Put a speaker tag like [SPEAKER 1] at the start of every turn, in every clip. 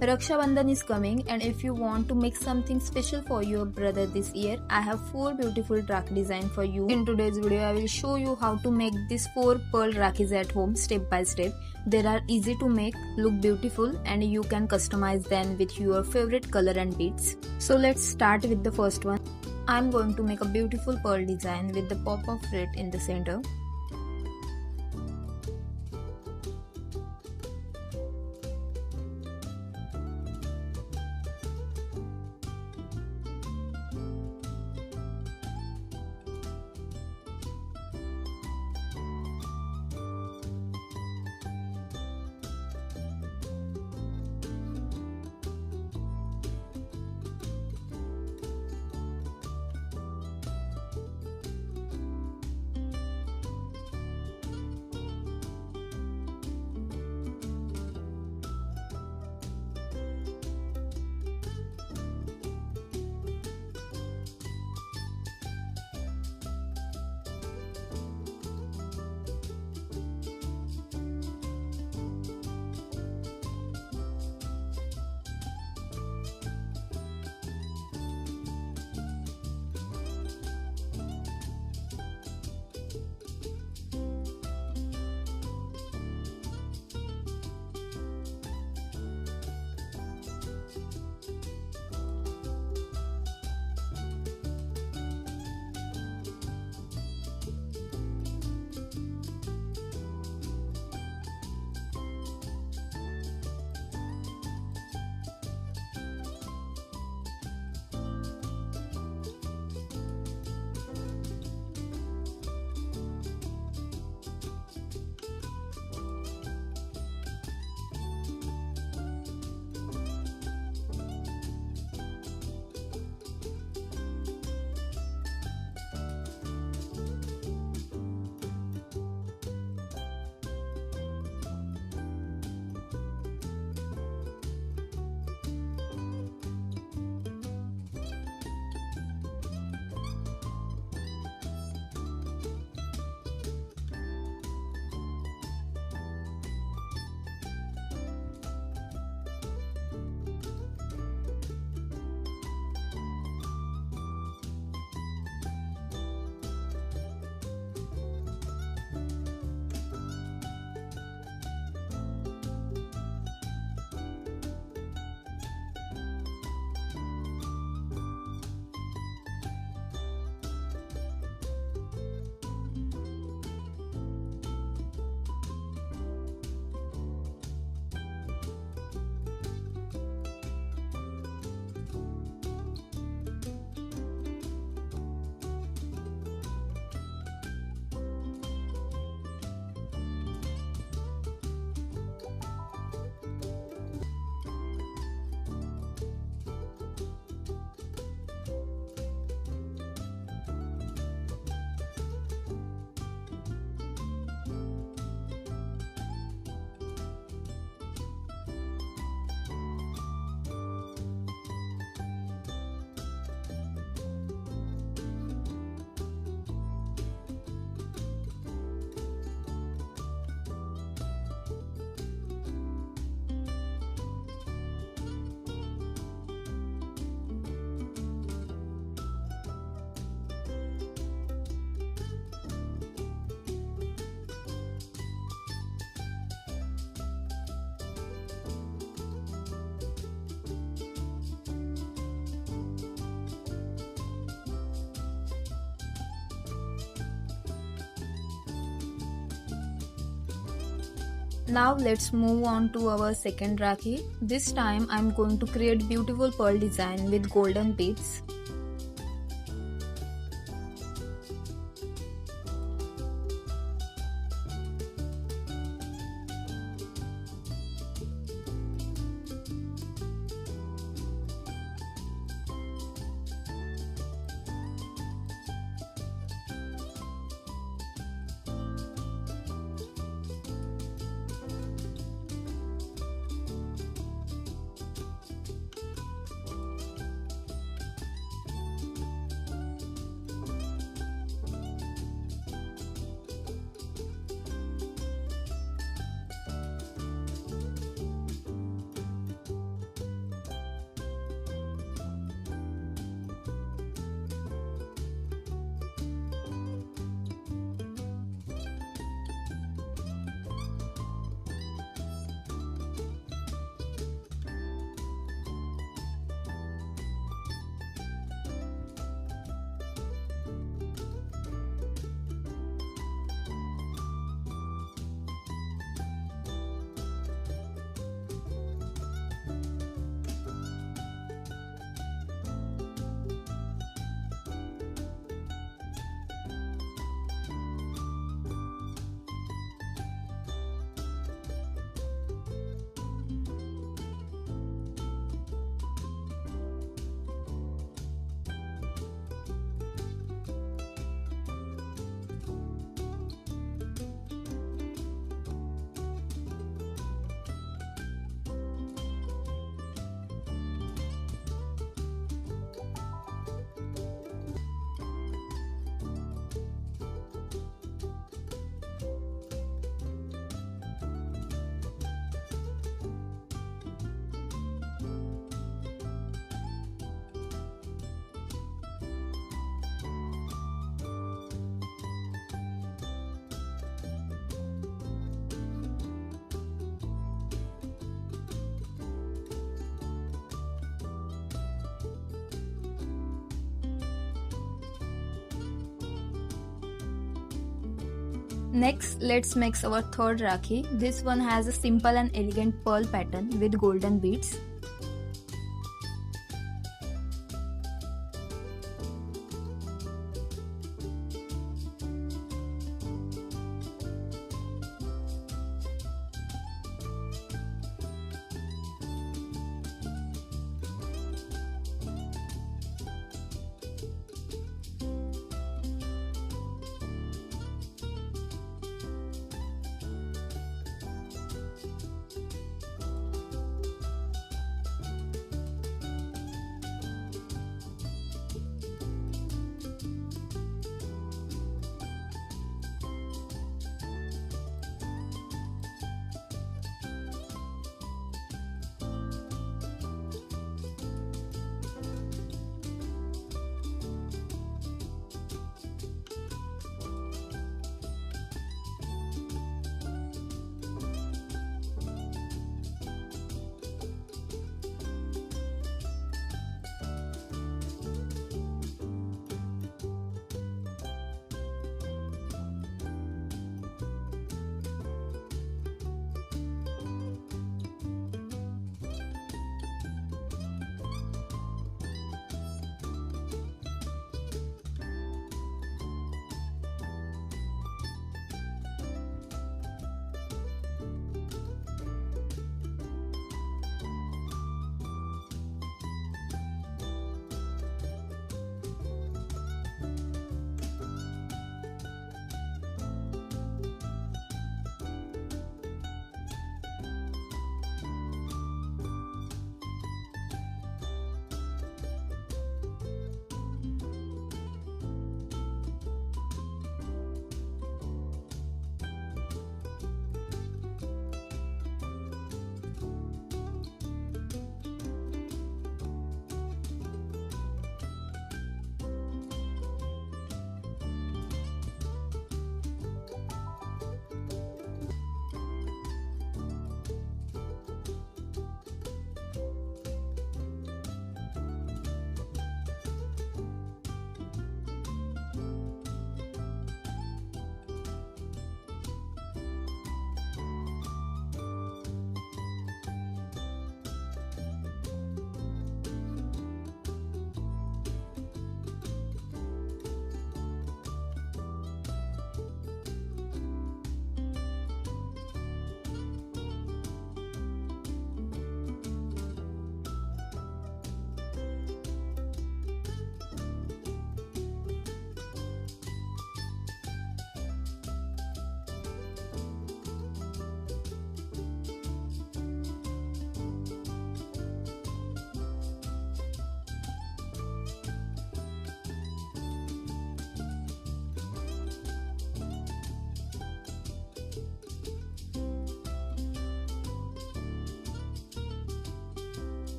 [SPEAKER 1] Raksha Bandhan is coming, and if you want to make something special for your brother this year, I have 4 beautiful Rakhi design for you. In today's video, I will show you how to make these 4 pearl Rakhis at home step by step. They are easy to make, look beautiful, and you can customize them with your favorite color and beads. So let's start with the first one. I am going to make a beautiful pearl design with the pop of red in the center. Now let's move on to our second Rakhi. This time I'm going to create beautiful pearl design with golden beads. Next, let's make our third Rakhi. This one has a simple and elegant pearl pattern with golden beads.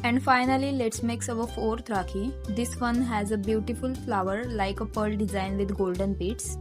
[SPEAKER 2] And finally, let's make our fourth Rakhi. This one has a beautiful flower like a pearl design with golden beads.